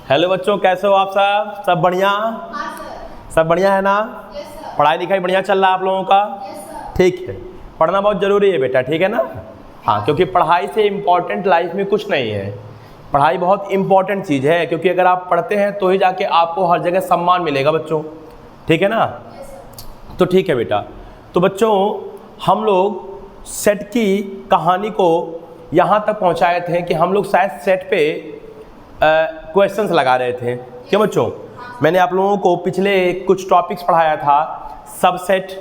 Hello बच्चों, कैसे हो आप सब? सब बढ़िया? हाँ सर। सब बढ़िया है ना? Yes sir. पढ़ाई लिखाई बढ़िया चल रहा है आप लोगों का? Yes sir. ठीक है, पढ़ना बहुत ज़रूरी है बेटा, ठीक है ना? हाँ, क्योंकि पढ़ाई से इम्पोर्टेंट लाइफ में कुछ नहीं है। पढ़ाई बहुत इम्पोर्टेंट चीज़ है, क्योंकि अगर आप पढ़ते हैं तो ही जाके आपको हर जगह सम्मान मिलेगा बच्चों, ठीक है ना? Yes sir. तो ठीक है बेटा। तो बच्चों, हम लोग सेट की कहानी को यहाँ तक पहुँचाए थे कि हम लोग शायद सेट पे क्वेश्चंस लगा रहे थे। क्यों बच्चों? मैंने आप लोगों को पिछले कुछ टॉपिक्स पढ़ाया था, subset,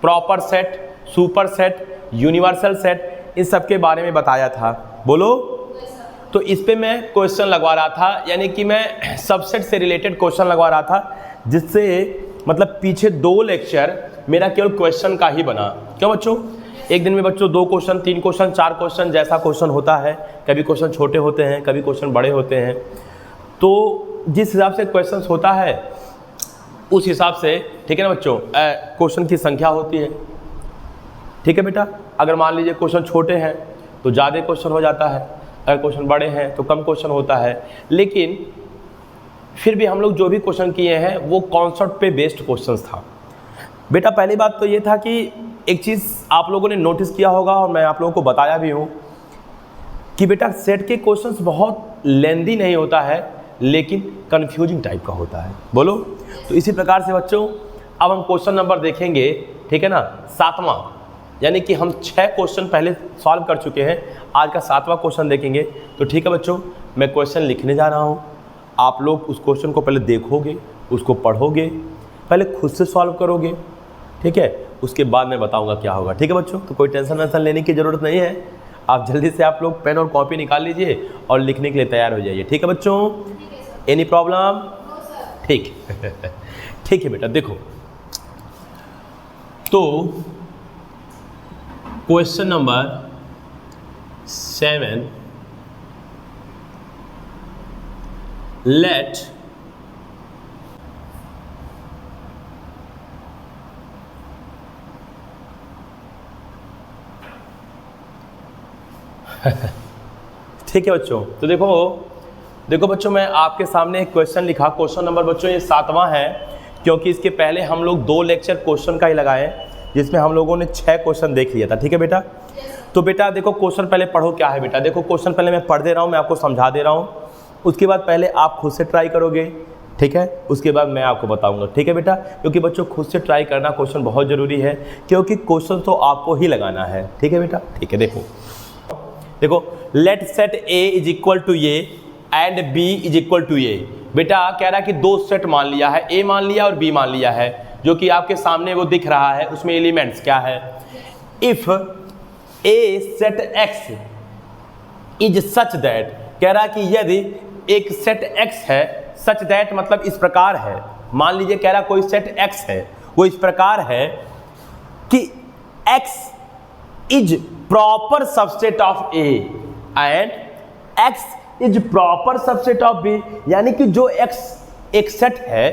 proper set, superset, universal set, इन सब के बारे में बताया था। बोलो। Yes sir. तो इस पे मैं क्वेश्चन लगवा रहा था, यानी कि मैं सबसेट से रिलेटेड क्वेश्चन लगवा रहा था, जिससे मतलब पीछे 2 लेक्चर मेरा केवल क्वेश्चन का ही बना। क्यों बच्चों? एक दिन में बच्चों 2 क्वेश्चन, 3 क्वेश्चन, 4 क्वेश्चन, जैसा क्वेश्चन होता है। कभी क्वेश्चन छोटे होते हैं, कभी क्वेश्चन बड़े होते हैं। तो जिस हिसाब से क्वेश्चन होता है उस हिसाब से, ठीक है ना बच्चों, क्वेश्चन की संख्या होती है। ठीक है बेटा? अगर मान लीजिए क्वेश्चन छोटे हैं तो ज़्यादा क्वेश्चन हो जाता है, अगर क्वेश्चन बड़े हैं तो कम क्वेश्चन होता है। लेकिन फिर भी हम लोग जो भी क्वेश्चन किए हैं वो कॉन्सेप्ट पे बेस्ड क्वेश्चंस था बेटा। पहली बात तो ये था कि एक चीज़ आप लोगों ने नोटिस किया होगा और मैं आप लोगों को बताया भी हूँ कि बेटा सेट के क्वेश्चंस बहुत लेंदी नहीं होता है, लेकिन कन्फ्यूजिंग टाइप का होता है। बोलो। तो इसी प्रकार से बच्चों अब हम क्वेश्चन नंबर देखेंगे, ठीक है ना, 7वां, यानी कि हम 6 क्वेश्चन पहले सॉल्व कर चुके हैं, आज का 7वां क्वेश्चन देखेंगे। तो ठीक है बच्चों, मैं क्वेश्चन लिखने जा रहा हूँ, आप लोग उस क्वेश्चन को पहले देखोगे, उसको पढ़ोगे, पहले खुद से सॉल्व करोगे, ठीक है? उसके बाद मैं बताऊंगा क्या होगा। ठीक है बच्चों? तो कोई टेंशन वेंशन लेने की ज़रूरत नहीं है। आप जल्दी से आप लोग पेन और कॉपी निकाल लीजिए और लिखने के लिए तैयार हो जाइए। ठीक है बच्चों? ठीक है sir. Any problem? No sir. ठीक ठीक है बेटा। देखो, तो क्वेश्चन नंबर 7, लेट ठीक है बच्चों। तो देखो बच्चों, मैं आपके सामने एक क्वेश्चन लिखा। क्वेश्चन नंबर बच्चों ये 7वां है, क्योंकि इसके पहले हम लोग 2 लेक्चर क्वेश्चन का ही लगाए, जिसमें हम लोगों ने 6 क्वेश्चन देख लिया था। ठीक है बेटा? तो बेटा देखो, क्वेश्चन पहले पढ़ो क्या है बेटा। देखो, क्वेश्चन पहले मैं पढ़ दे रहा हूँ, मैं आपको समझा दे रहा हूँ, उसके बाद पहले आप खुद से ट्राई करोगे, ठीक है? उसके बाद मैं आपको बताऊंगा। ठीक है बेटा? क्योंकि बच्चों खुद से ट्राई करना क्वेश्चन बहुत ज़रूरी है, क्योंकि क्वेश्चन तो आपको ही लगाना है। ठीक है बेटा? ठीक है। देखो, let set A is equal to A and B is equal to A. बेटा कह रहा है कि 2 सेट मान लिया है, ए मान लिया और बी मान लिया है, जो कि आपके सामने वो दिख रहा है। उसमें एलिमेंट्स क्या है? If A set x is such that, कह रहा है कि यदि एक सेट एक्स है, सच दैट मतलब इस प्रकार है। मान लीजिए कह रहा कोई सेट एक्स है, वो इस प्रकार है कि X is proper subset of A and X is proper subset of B, यानी कि जो एक्स एक सेट है,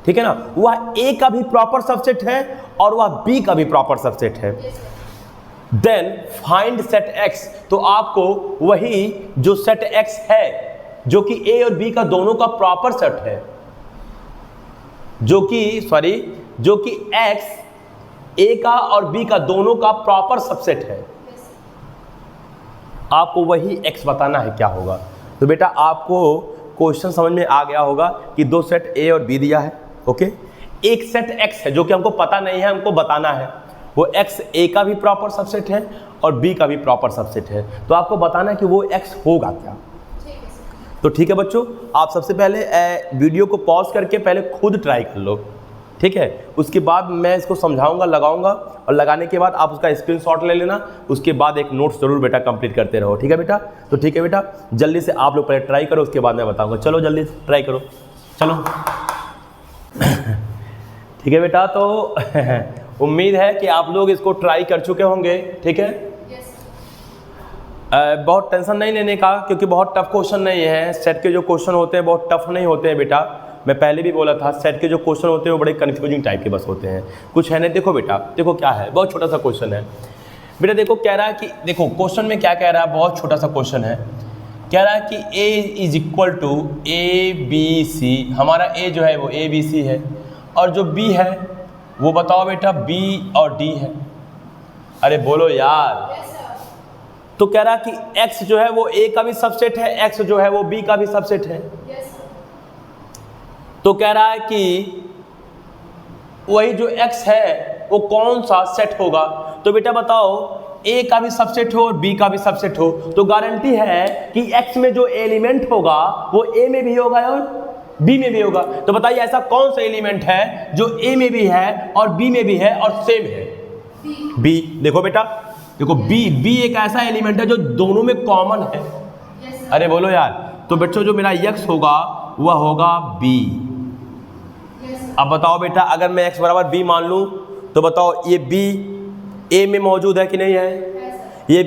ठीक है ना, वह ए का भी प्रॉपर सबसेट है और वह बी का भी प्रॉपर सबसेट है। देन फाइंड सेट एक्स, तो आपको वही जो सेट एक्स है, जो कि ए और बी का दोनों का प्रॉपर सेट है, जो कि एक्स ए का और बी का दोनों का प्रॉपर सबसेट है, आपको वही x बताना है क्या होगा। तो बेटा आपको क्वेश्चन समझ में आ गया होगा कि 2 सेट a और b दिया है, ओके। एक सेट x है जो कि हमको पता नहीं है, हमको बताना है। वो x a का भी प्रॉपर सबसेट है और b का भी प्रॉपर सबसेट है, तो आपको बताना है कि वो x होगा क्या। तो ठीक है बच्चों, आप सबसे पहले वीडियो को पॉज करके पहले खुद ट्राई कर लो, ठीक है? उसके बाद मैं इसको समझाऊंगा, लगाऊंगा, और लगाने के बाद आप उसका स्क्रीनशॉट ले लेना। उसके बाद एक नोट्स जरूर बेटा कंप्लीट करते रहो। ठीक है बेटा? तो ठीक है बेटा, जल्दी से आप लोग पहले ट्राई करो, उसके बाद मैं बताऊंगा। चलो जल्दी से ट्राई करो, चलो। ठीक है बेटा? तो उम्मीद है कि आप लोग इसको ट्राई कर चुके होंगे, ठीक है? बहुत टेंशन नहीं लेने का, क्योंकि बहुत टफ क्वेश्चन नहीं है। सेट के जो क्वेश्चन होते हैं बहुत टफ नहीं होते हैं बेटा। मैं पहले भी बोला था, सेट के जो क्वेश्चन होते हैं वो बड़े कन्फ्यूजिंग टाइप के बस होते हैं, कुछ है नहीं। देखो बेटा, देखो क्या है, बहुत छोटा सा क्वेश्चन है बेटा। देखो कह रहा है कि, देखो क्वेश्चन में क्या कह रहा है, बहुत छोटा सा क्वेश्चन है कह रहा है कि a is equal to A B C, हमारा a जो है वो ए बी सी है, और जो b है वो बताओ बेटा b और d है। अरे बोलो यार। Yes sir. तो कह रहा है कि x जो है वो a का भी सबसेट है, x जो है वो b का भी सबसेट है। Yes sir. तो कह रहा है कि वही जो x है वो कौन सा सेट होगा। तो बेटा बताओ a का भी सबसेट हो और b का भी सबसेट हो, तो गारंटी है कि x में जो एलिमेंट होगा वो a में भी होगा और b में भी होगा। तो बताइए ऐसा कौन सा एलिमेंट है जो a में भी है और b में भी है और सेम है। बी। b। देखो बेटा, देखो b एक ऐसा एलिमेंट है जो दोनों में कॉमन है। Yes sir. अरे बोलो यार। तो बच्चों जो मेरा x होगा वह होगा b। Yes sir. अब बताओ बेटा, अगर मैं x बराबर b मान लूँ तो बताओ ये b a में मौजूद है कि नहीं है, यस सर। ये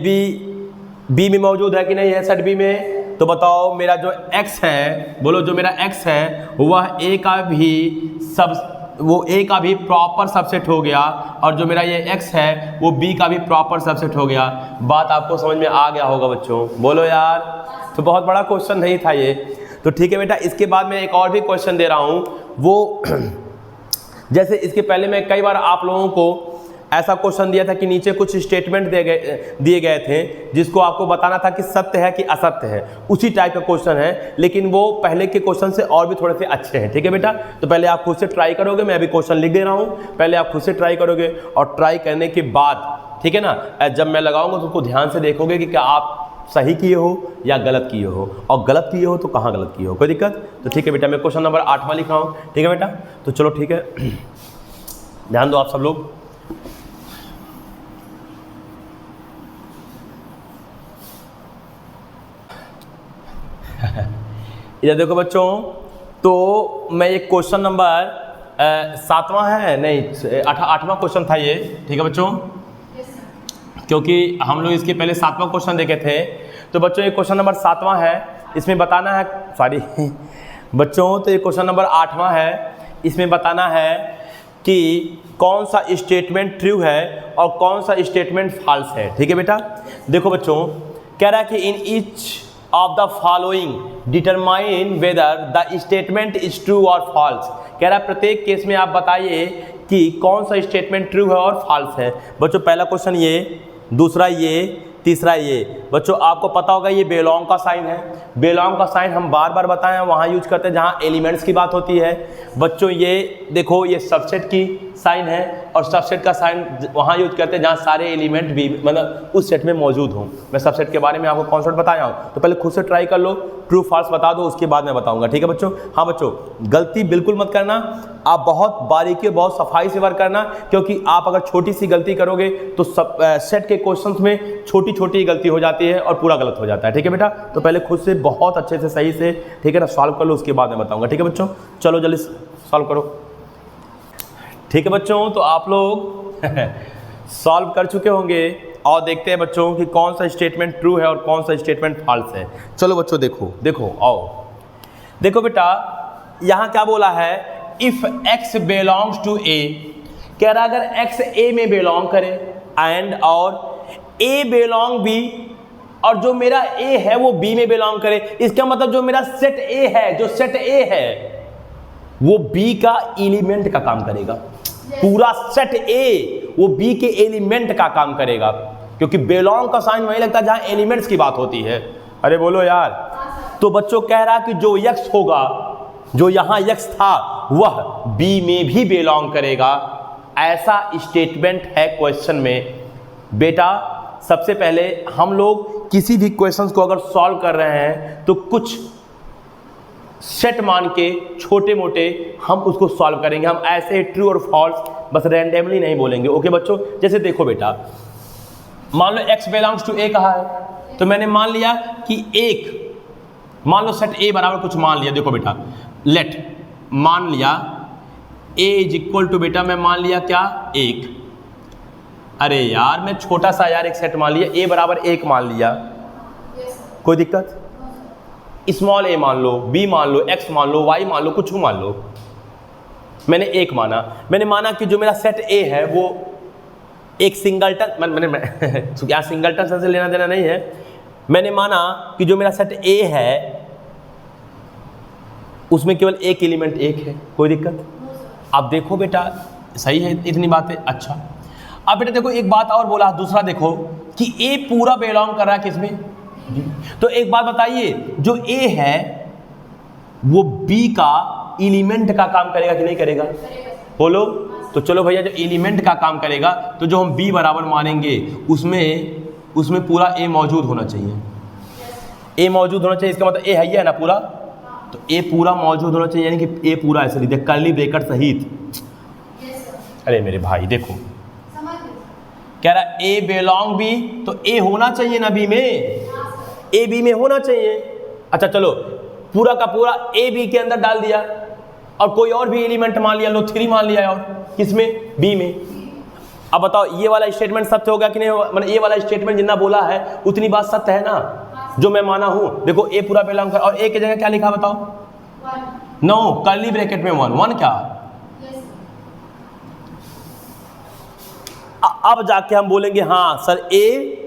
b में मौजूद है कि नहीं है, सेट b में। तो बताओ मेरा जो x है, बोलो जो मेरा x है वह a का भी प्रॉपर सबसेट हो गया, और जो मेरा ये x है वो b का भी प्रॉपर सबसेट हो गया। बात आपको समझ में आ गया होगा बच्चों, बोलो यार। तो बहुत बड़ा क्वेश्चन नहीं था ये। तो ठीक है बेटा, इसके बाद मैं एक और भी क्वेश्चन दे रहा हूँ। वो जैसे इसके पहले मैं कई बार आप लोगों को ऐसा क्वेश्चन दिया था कि नीचे कुछ स्टेटमेंट दिए गए थे जिसको आपको बताना था कि सत्य है कि असत्य है, उसी टाइप का क्वेश्चन है, लेकिन वो पहले के क्वेश्चन से और भी थोड़े से अच्छे हैं। ठीक है बेटा, तो पहले आप खुद से ट्राई करोगे, मैं अभी क्वेश्चन लिख दे रहा हूँ, पहले आप खुद से ट्राई करोगे, और ट्राई करने के बाद ठीक है ना, जब मैं लगाऊंगा तो उसको ध्यान से देखोगे कि क्या आप सही किए हो या गलत किए हो, और गलत किए हो तो कहाँ गलत किए हो, कोई दिक्कत। तो ठीक है बेटा, मैं क्वेश्चन नंबर 8वां लिख रहा हूँ। ठीक है बेटा, तो चलो ठीक है, ध्यान दो आप सब लोग। इधर देखो बच्चों, तो मैं एक क्वेश्चन नंबर 7वां है, नहीं 8वां क्वेश्चन था ये। ठीक है बच्चों, यस सर। क्योंकि हम लोग इसके पहले 7वां क्वेश्चन देखे थे। तो बच्चों ये क्वेश्चन नंबर 7वां है, इसमें बताना है, सॉरी बच्चों, तो ये क्वेश्चन नंबर 8वां है, इसमें बताना है कि कौन सा स्टेटमेंट ट्रू है और कौन सा स्टेटमेंट फॉल्स है। ठीक है बेटा, देखो बच्चों, कह रहा है कि in each of the following determine whether the statement is true और फॉल्स। कह रहा है प्रत्येक केस में आप बताइए कि कौन सा स्टेटमेंट ट्रू है और फॉल्स है। बच्चों पहला क्वेश्चन ये, दूसरा ये, तीसरा ये। बच्चों आपको पता होगा ये बेलोंग का साइन है। बेलोंग का साइन हम बार बार बताएं वहाँ यूज करते हैं जहाँ एलिमेंट्स की बात होती है। बच्चों ये देखो, ये सबसेट की साइन है, और सबसेट का साइन वहाँ यूज करते हैं जहाँ सारे एलिमेंट भी मतलब उस सेट में मौजूद हों। मैं सबसेट के बारे में आपको कॉन्सेप्ट बताया हूँ, तो पहले खुद से ट्राई कर लो, ट्रू फॉल्स बता दो, उसके बाद मैं बताऊंगा। ठीक है बच्चों। हाँ बच्चों, गलती बिल्कुल मत करना, आप बहुत बारीकी बहुत सफाई से वर्क करना, क्योंकि आप अगर छोटी सी गलती करोगे तो सब सेट के क्वेश्चंस में छोटी छोटी गलती हो जाती है और पूरा गलत हो जाता है। ठीक है बेटा, तो पहले खुद से बहुत अच्छे से सही से ठीक है ना सॉल्व कर लो, उसके बाद मैं बताऊंगा। ठीक है बच्चों, चलो जल्दी सॉल्व करो। ठीक है बच्चों, तो आप लोग सॉल्व कर चुके होंगे, और देखते हैं बच्चों कि कौन सा स्टेटमेंट ट्रू है और कौन सा स्टेटमेंट फॉल्स है। चलो बच्चों देखो देखो आओ, देखो बेटा यहाँ क्या बोला है, इफ x बिलोंग्स टू a। कह रहा अगर x a में बिलोंग करे एंड और a बिलोंग b, और जो मेरा a है वो b में बिलोंग करे। इसका मतलब जो मेरा सेट a है, जो सेट a है वो b का एलिमेंट का काम करेगा। पूरा सेट a वो b के एलिमेंट का काम करेगा, क्योंकि बिलोंग का साइन वही लगता है जहां एलिमेंट्स की बात होती है। अरे बोलो यार। तो बच्चों कह रहा कि जो x होगा, जो यहां x था वह b में भी बिलोंग करेगा, ऐसा स्टेटमेंट है क्वेश्चन में। बेटा सबसे पहले हम लोग किसी भी क्वेश्चंस को अगर सॉल्व कर रहे हैं तो कुछ सेट मान के छोटे मोटे हम उसको सॉल्व करेंगे। हम ऐसे ट्रू और फॉल्स बस रैंडमली नहीं बोलेंगे। ओके बच्चों, जैसे देखो बेटा, मान लो x बिलोंग्स टू a कहा है, तो मैंने मान लिया कि एक, मान लो सेट a बराबर कुछ मान लिया। देखो बेटा, लेट मान लिया a इज इक्वल टू, बेटा मैं मान लिया क्या, एक। अरे यार मैं छोटा सा यार एक सेट मान लिया, a बराबर एक मान लिया, कोई दिक्कत। स्मॉल a मान लो, b मान लो, x मान लो, y मान लो, कुछ मान लो। मैंने एक माना, मैंने माना कि जो मेरा सेट a है वो एक सिंगलटन, मैंने यहाँ सिंगलटन से लेना देना नहीं है, मैंने माना कि जो मेरा सेट ए है उसमें केवल एक एलिमेंट एक है, कोई दिक्कत? अब देखो बेटा, सही है, इतनी बातें, अच्छा। अब बेटा देखो एक बात और बोला, दूसरा देखो कि ए पूरा बिलोंग कर रहा है किसमें? बी। तो एक बात बताइए, जो ए है वो बी का एलिमेंट का काम करेगा कि नहीं करेगा? बोलो। तो चलो भैया, जो एलिमेंट का काम करेगा तो जो हम बी बराबर मानेंगे उसमें पूरा ए मौजूद होना चाहिए। ए मौजूद होना चाहिए, इसका मतलब ए है ना पूरा, तो ए पूरा मौजूद होना चाहिए, यानी कि ए पूरा ऐसे लिख दे कर्ली ब्रैकेट सहित। अरे मेरे भाई देखो, कह रहा ए बिलोंग बी, तो ए होना चाहिए ना बी में, ए बी में होना चाहिए। अच्छा चलो, पूरा का पूरा ए बी के अंदर डाल दिया और कोई और भी एलिमेंट मान लिया, लो 3 मान लिया, और किसमें? बी में। अब बताओ ये वाला स्टेटमेंट सत्य हो गया कि नहीं? मतलब ये वाला स्टेटमेंट जितना बोला है उतनी बात सत्य है ना, जो मैं माना हूं। देखो ए पूरा बिलोंग कर, और ए की जगह क्या लिखा बताओ? 1। नो, कर्ली ब्रैकेट में 1 क्या? अब जाके हम बोलेंगे हाँ सर ए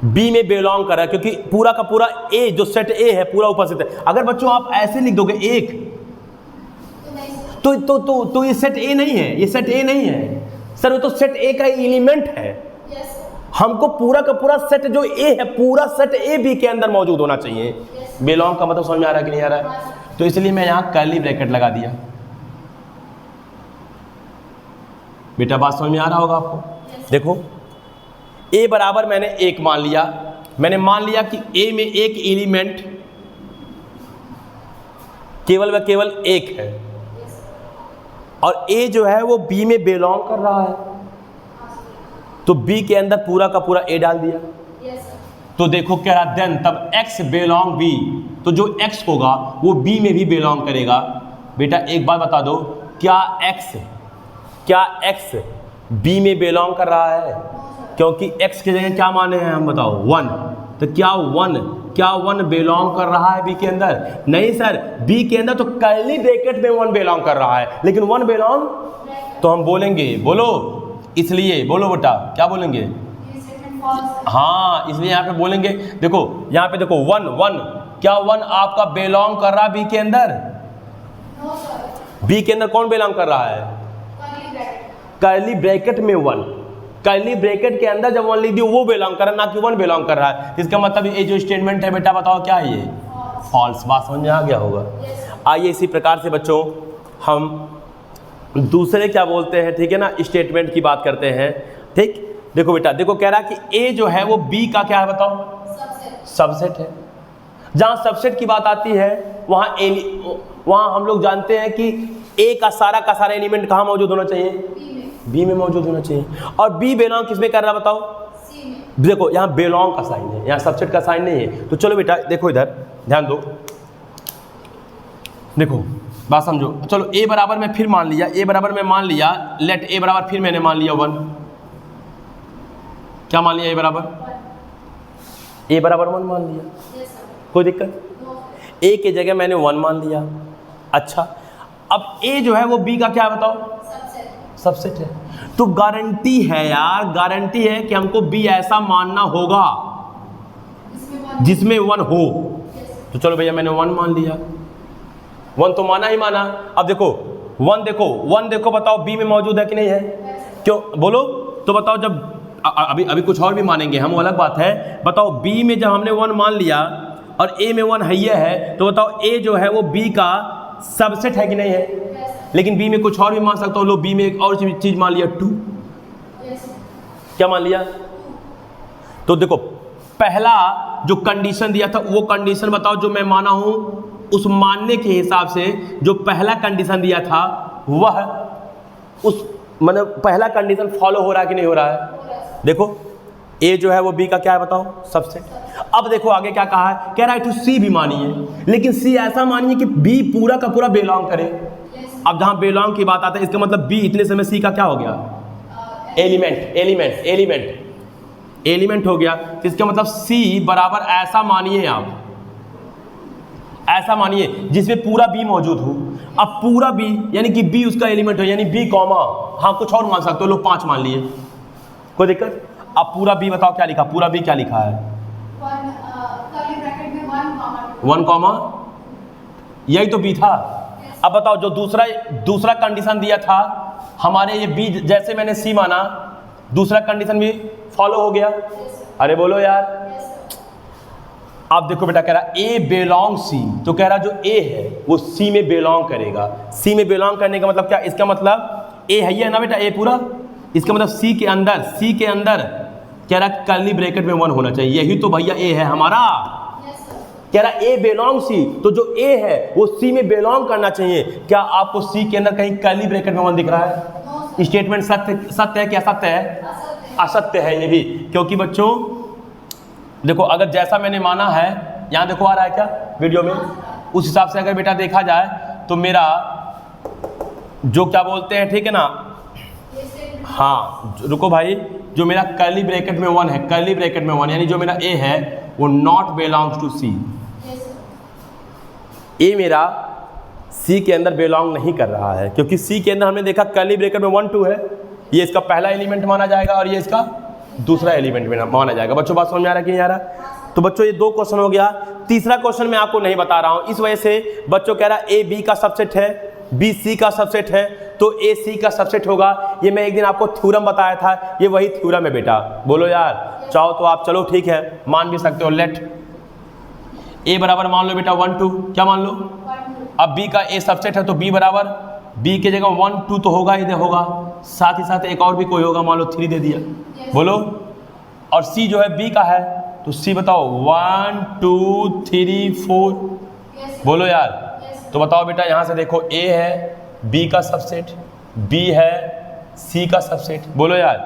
बी में बिलोंग कर रहा है, क्योंकि पूरा का पूरा ए जो सेट ए है पूरा उपस्थित है। अगर बच्चों आप ऐसे लिख दोगे एक, तो ये सेट ए नहीं है, ये सेट ए नहीं है सर, वो तो सेट ए का एलिमेंट है। हमको पूरा का पूरा सेट जो ए है, पूरा सेट ए बी के अंदर मौजूद होना चाहिए। बिलोंग का मतलब समझ में आ रहा है कि नहीं आ रहा है? तो इसलिए मैं यहाँ कर्ली ब्रैकेट लगा दिया। बेटा बात समझ में आ रहा होगा आपको? देखो ए बराबर मैंने 1 मान लिया, मैंने मान लिया कि ए में एक एलिमेंट केवल व केवल 1 है, और ए जो है वो बी में बिलोंग कर रहा है, तो बी के अंदर पूरा का पूरा ए डाल दिया। तो देखो कह रहा देन तब x बिलोंग बी, तो जो x होगा वो b में भी बिलोंग करेगा। बेटा एक बात बता दो, क्या x b में बिलोंग कर रहा है? क्योंकि x की जगह क्या माने हैं हम बताओ? 1। तो क्या 1 बिलोंग कर रहा है b के अंदर? नहीं सर, b के अंदर तो कर्ली ब्रैकेट में 1 बिलोंग कर रहा है, लेकिन 1 बिलोंग, तो हम बोलेंगे, बोलो, इसलिए बोलो बेटा, क्या बोलेंगे? हाँ, इसलिए यहाँ पे बोलेंगे, देखो यहाँ पे देखो 1 क्या 1 आपका बिलोंग कर रहा है बी के अंदर? बी के अंदर कौन बिलोंग कर रहा है? कर्ली ब्रैकेट में 1, कर्ली ब्रैकेट के अंदर जब 1 लिख दी वो बिलोंग कर रहा है, ना कि 1 बिलोंग कर रहा है। इसका मतलब ये जो स्टेटमेंट है बेटा बताओ क्या है? ये फॉल्स। बात समझ में आ गया होगा? आइए इसी प्रकार से बच्चों हम दूसरे क्या बोलते हैं, ठीक है ना, स्टेटमेंट की बात करते हैं। ठीक, देखो बेटा, देखो कह रहा है कि ए जो है वो बी का क्या है बताओ? सबसेट है। जहां सबसेट की बात आती है वहां हम लोग जानते हैं कि ए का सारा एलिमेंट कहाँ मौजूद होना चाहिए? बी में मौजूद होना चाहिए। और बी बिलोंग किसमें कर रहा बताओ? सी में। देखो यहाँ बिलोंग का साइन है, यहाँ सबसेट का साइन नहीं है। तो चलो बेटा देखो इधर ध्यान दो, देखो बात समझो। चलो ए बराबर में फिर मान लिया, लेट ए बराबर फिर मैंने मान लिया 1। क्या मान लिया? ए बराबर 1 मान लिया, कोई दिक्कत? ए की जगह मैंने 1 मान लिया। अच्छा, अब ए जो है वो बी का क्या है बताओ? सबसेट है। तो गारंटी है यार, गारंटी है कि हमको बी ऐसा मानना होगा जिसमें 1 हो। तो चलो भैया मैंने 1 मान लिया, 1 तो माना ही माना। अब देखो 1 देखो बताओ बी में मौजूद है कि नहीं है? क्यों बोलो तो बताओ। जब अभी कुछ और भी मानेंगे हम, वो अलग बात है। बताओ बी में जब हमने 1 मान लिया और ए में 1 है, तो बताओ ए जो है वो बी का सबसेट है कि नहीं है? लेकिन बी में कुछ और भी मान सकता हूँ। लो बी में एक और चीज मान लिया 2। क्या मान लिया? तो देखो पहला जो कंडीशन दिया था वो कंडीशन बताओ जो मैं माना हूं, उस मानने के हिसाब से जो पहला कंडीशन दिया था वह उस मतलब पहला कंडीशन फॉलो हो रहा है कि नहीं हो रहा है? देखो ए जो है वो बी का क्या है बताओ? सबसेट। अब देखो आगे क्या कहा है, कह रहा है टू सी भी मानिए, लेकिन सी ऐसा मानिए कि बी पूरा का पूरा बिलोंग करे। अब जहां बिलोंग की बात आता है इसका मतलब बी इतने समय सी का क्या हो गया? एलिमेंट हो गया। तो इसका मतलब सी बराबर ऐसा मानिए, आप ऐसा मानिए जिसमें पूरा बी मौजूद हो। अब पूरा बी यानी कि बी उसका एलिमेंट हो, यानी बी कॉमा, हाँ कुछ और मान सकते हो, लोग 5 मान लिए, कोई दिक्कत? अब पूरा बी बताओ क्या लिखा, पूरा बी क्या लिखा है? 1 कर्ली ब्रैकेट में 1 कॉमा 1 कॉमा, यही तो बी था। अब बताओ जो दूसरा कंडीशन दिया था हमारे, ये बी जैसे मैंने सी माना, दूसरा कंडीशन भी फॉलो हो गया। अरे बोलो यार। आप देखो बेटा, कह रहा ए बिलोंग सी, तो कह रहा जो ए है वो सी में बिलोंग करेगा। सी में बिलोंग करने का मतलब क्या? इसका मतलब ए है, ये है ना बेटा ए पूरा, इसका मतलब सी के अंदर कह रहा कर्ली ब्रैकेट में 1 होना चाहिए। यही तो भैया ए है हमारा। कह रहा ए बिलोंग सी, तो जो ए है वो सी में बिलोंग करना चाहिए। क्या आपको सी के अंदर कहीं कर्ली ब्रैकेट में 1 दिख रहा है? स्टेटमेंट सत्य है क्या असत्य है? असत्य है ये भी, क्योंकि बच्चों देखो अगर जैसा मैंने माना है, यहाँ देखो आ रहा है क्या वीडियो में, उस हिसाब से अगर बेटा देखा जाए तो मेरा जो क्या बोलते हैं, ठीक है ना, हाँ रुको भाई, जो मेरा कर्ली ब्रैकेट में 1 है, कर्ली ब्रैकेट में 1 यानी जो मेरा ए है वो नॉट बिलोंग्स टू सी। ए मेरा सी के अंदर बिलोंग नहीं कर रहा है, क्योंकि सी के अंदर हमने देखा कर्ली ब्रैकेट में 1 2 है, ये इसका पहला एलिमेंट माना जाएगा और ये इसका दूसरा एलिमेंट में माना जाएगा। बच्चों बात समझ में आ रहा है कि नहीं आ रहा? तो बच्चों ये 2 क्वेश्चन हो गया। तीसरा क्वेश्चन मैं आपको नहीं बता रहा हूं, इस वजह से बच्चों कह रहा ए बी का सबसेट है, बी सी का सबसेट है, तो ए सी का सबसेट होगा। ये मैं एक दिन आपको थ्योरम बताया था, ये वही थ्योरम है बेटा। बोलो यार, चाहो तो आप चलो ठीक है मान भी सकते हो। लेट ए बराबर मान लो बेटा 1 2, क्या मान लो? अब बी का ए सबसेट है तो बी बराबर, बी की जगह 1 2 तो होगा ही होगा, साथ ही साथ एक और भी कोई होगा, मान लो 3 दे दिया। बोलो, और सी जो है बी का है तो सी बताओ 1 2 3 4। बोलो यार। तो बताओ बेटा, यहाँ से देखो ए है बी का सबसेट, बी है सी का सबसेट। बोलो यार।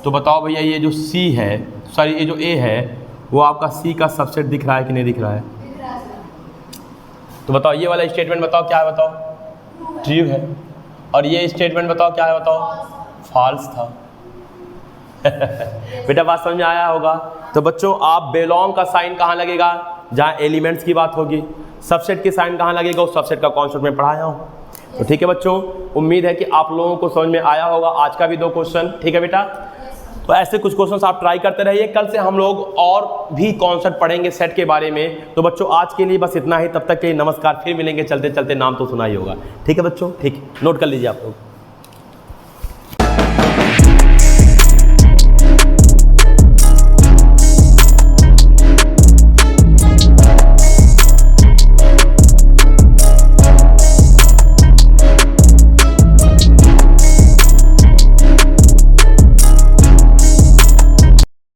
तो बताओ भैया ये जो सी है, सॉरी ये जो ए है वो आपका सी का सबसेट दिख रहा है कि नहीं दिख रहा है? तो बताओ ये वाला स्टेटमेंट बताओ क्या है, बताओ ट्रू है, और ये स्टेटमेंट बताओ क्या है, बताओ फॉल्स था। बेटा बात समझ में आया होगा? तो बच्चों आप बिलोंग का साइन कहाँ लगेगा? जहाँ एलिमेंट्स की बात होगी। सबसेट की साइन कहाँ लगेगा? उस सबसेट का कॉन्सेप्ट में पढ़ाया हूँ। तो ठीक है बच्चों, उम्मीद है कि आप लोगों को समझ में आया होगा आज का भी 2 क्वेश्चन। ठीक है बेटा, तो ऐसे कुछ क्वेश्चंस आप ट्राई करते रहिए। कल से हम लोग और भी कॉन्सेप्ट पढ़ेंगे सेट के बारे में। तो बच्चों आज के लिए बस इतना ही, तब तक के लिए नमस्कार, फिर मिलेंगे। चलते चलते नाम तो सुना ही होगा। ठीक है बच्चों, ठीक, नोट कर लीजिए आप लोग।